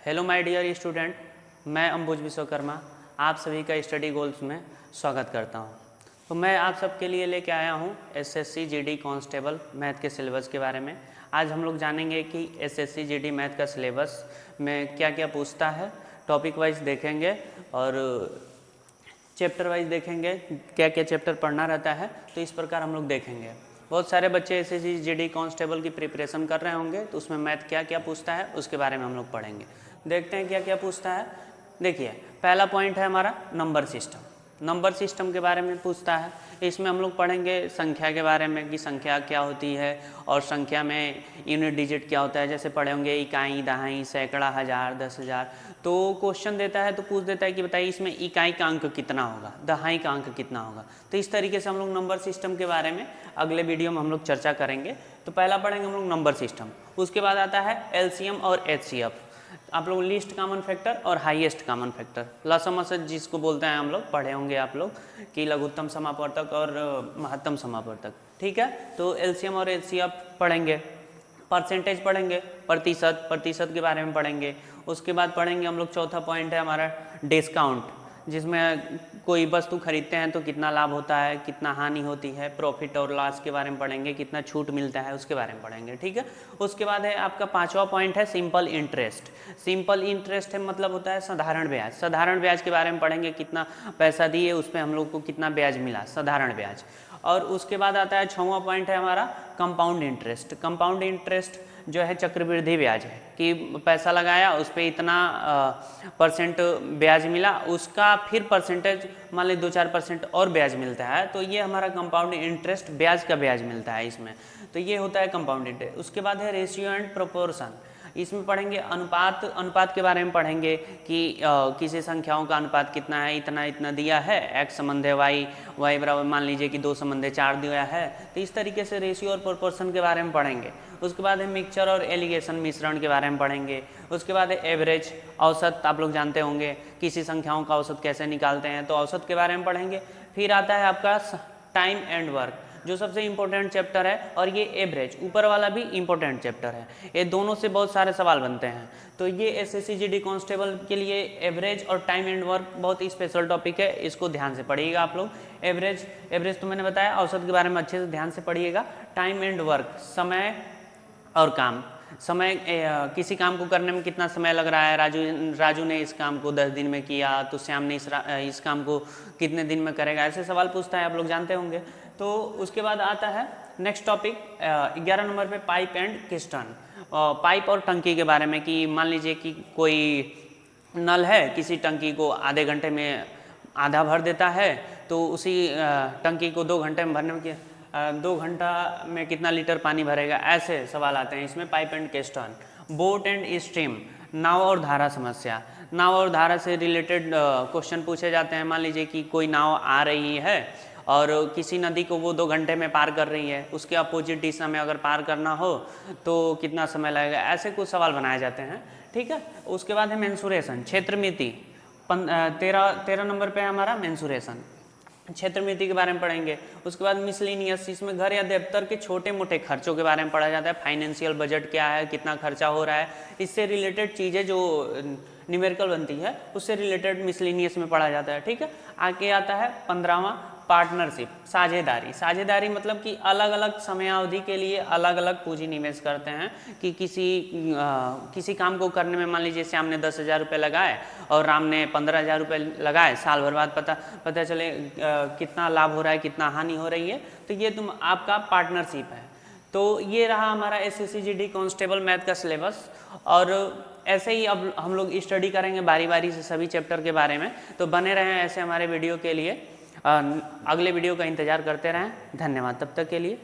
Hello my dear student, मैं अंबुज विश्वकर्मा आप सभी का स्टडी गोल्स में स्वागत करता हूं। तो मैं आप सबके लिए लेके आया हूं एसएससी जीडी कांस्टेबल मैथ के सिलेबस के बारे में। आज हम लोग जानेंगे कि एसएससी जीडी मैथ का सिलेबस में क्या क्या पूछता है, टॉपिक वाइज देखेंगे और चैप्टर वाइज देखेंगे क्या क्या चैप्टर पढ़ना रहता है। तो इस प्रकार हम लोग देखेंगे। बहुत सारे बच्चे एसएससी जीडी कांस्टेबल की प्रिपरेशन कर रहे होंगे, तो उसमें मैथ क्या क्या पूछता है उसके बारे में हम लोग पढ़ेंगे। देखते हैं क्या क्या पूछता है। देखिए, पहला पॉइंट है हमारा नंबर सिस्टम। नंबर सिस्टम के बारे में पूछता है। इसमें हम लोग पढ़ेंगे संख्या के बारे में कि संख्या क्या होती है और संख्या में यूनिट डिजिट क्या होता है। जैसे पढ़े होंगे इकाई, दहाई, सैकड़ा, हज़ार, 10,000। तो क्वेश्चन देता है तो पूछ देता है कि बताइए इसमें इकाई का अंक कितना होगा, दहाई का अंक कितना होगा। तो इस तरीके से हम लोग नंबर सिस्टम के बारे में अगले वीडियो में हम लोग चर्चा करेंगे। तो पहला पढ़ेंगे हम लोग नंबर सिस्टम। उसके बाद आता है एलसीएम और एचसीएफ। आप लोग लिस्ट कॉमन फैक्टर और हाईएस्ट कॉमन फैक्टर, लसम जिसको बोलते हैं हम लोग, पढ़े होंगे आप लोग कि लघुत्तम समापवर्तक और महत्तम समापवर्तक। ठीक है, तो एलसीएम और एचसीएफ पढ़ेंगे। परसेंटेज पढ़ेंगे, प्रतिशत के बारे में पढ़ेंगे। उसके बाद पढ़ेंगे हम लोग चौथा पॉइंट है हमारा डिस्काउंट, जिसमें कोई वस्तु खरीदते हैं तो कितना लाभ होता है, कितना हानि होती है। प्रॉफिट और लॉस के बारे में पढ़ेंगे, कितना छूट मिलता है उसके बारे में पढ़ेंगे। ठीक है, उसके बाद है आपका पांचवा पॉइंट है सिंपल इंटरेस्ट। सिंपल इंटरेस्ट है मतलब होता है साधारण ब्याज। साधारण ब्याज के बारे में पढ़ेंगे, कितना पैसा दिए उस पर हम लोग को कितना ब्याज मिला, साधारण ब्याज। और उसके बाद आता है छठवां पॉइंट है हमारा कंपाउंड इंटरेस्ट। कंपाउंड इंटरेस्ट जो है चक्रवृद्धि ब्याज है कि पैसा लगाया उस पर इतना परसेंट ब्याज मिला, उसका फिर परसेंटेज मान ली 2-4% और ब्याज मिलता है। तो ये हमारा कंपाउंड इंटरेस्ट, ब्याज का ब्याज मिलता है इसमें। तो ये होता है कंपाउंड इंटरेस्ट। उसके बाद है रेशियो एंड प्रोपोर्शन। इसमें पढ़ेंगे अनुपात के बारे में पढ़ेंगे कि किसी संख्याओं का अनुपात कितना है, इतना इतना दिया है, x संबंध है y बराबर मान लीजिए कि 2 संबंध है 4 दिया है। तो इस तरीके से रेशियो और प्रोपोर्शन के बारे में पढ़ेंगे। उसके बाद है मिक्सचर और एलिगेशन, मिश्रण के बारे में पढ़ेंगे। उसके बाद है एवरेज, औसत। आप लोग जानते होंगे किसी संख्याओं का औसत कैसे निकालते हैं, तो औसत के बारे में पढ़ेंगे। फिर आता है आपका टाइम एंड वर्क, जो सबसे इम्पोर्टेंट चैप्टर है, और ये एवरेज ऊपर वाला भी इम्पोर्टेंट चैप्टर है। ये दोनों से बहुत सारे सवाल बनते हैं। तो ये एसएससी जीडी कांस्टेबल के लिए एवरेज और टाइम एंड वर्क बहुत ही स्पेशल टॉपिक है, इसको ध्यान से पढ़िएगा आप लोग। एवरेज तो मैंने बताया, औसत के बारे में अच्छे से ध्यान से पढ़िएगा। टाइम एंड वर्क, समय और काम। समय, किसी काम को करने में कितना समय लग रहा है। राजू ने इस काम को 10 दिन में किया, तो श्याम ने इस काम को कितने दिन में करेगा। ऐसे सवाल पूछता है, आप लोग जानते होंगे। तो उसके बाद आता है नेक्स्ट टॉपिक 11 नंबर पे पाइप एंड किस्टन। पाइप और टंकी के बारे में कि मान लीजिए कि कोई नल है, किसी टंकी को आधे घंटे में आधा भर देता है, तो उसी टंकी को 2 घंटे में भरने में 2 घंटा में कितना लीटर पानी भरेगा। ऐसे सवाल आते हैं इसमें pipe and cistern. Boat and stream, नाव और धारा समस्या। नाव और धारा से रिलेटेड क्वेश्चन पूछे जाते हैं। मान लीजिए कि कोई नाव आ रही है और किसी नदी को वो 2 घंटे में पार कर रही है, उसके अपोजिट दिशा में अगर पार करना हो तो कितना समय लगेगा। ऐसे कुछ सवाल बनाए जाते हैं। ठीक है, उसके बाद है मेंसुरेशन, क्षेत्र मिति। 13 नंबर पे हमारा मेंसुरेशन, क्षेत्र मिति के बारे में पढ़ेंगे। उसके बाद मिसलिनियस, इसमें घर या दफ्तर के छोटे मोटे खर्चों के बारे में पढ़ा जाता है। फाइनेंशियल बजट क्या है, कितना खर्चा हो रहा है, इससे रिलेटेड चीज़ें जो न्यूमेरिकल बनती है उससे रिलेटेड मिसलिनियस में पढ़ा जाता है। ठीक है, आगे आता है 15वां पार्टनरशिप, साझेदारी। साझेदारी मतलब कि अलग अलग समयावधि के लिए अलग अलग पूंजी निवेश करते हैं कि किसी काम को करने में मान लीजिए श्याम ने 10,000 रुपये लगाए और राम ने 15,000 रुपये लगाए। साल भर बाद पता चले कितना लाभ हो रहा है, कितना हानि हो रही है। तो ये आपका पार्टनरशिप है। तो ये रहा हमारा एसएससी जीडी कांस्टेबल मैथ का सिलेबस। और ऐसे ही अब हम लोग स्टडी करेंगे बारी बारी से सभी चैप्टर के बारे में। तो बने रहें ऐसे हमारे वीडियो के लिए, अगले वीडियो का इंतज़ार करते रहें। धन्यवाद तब तक के लिए।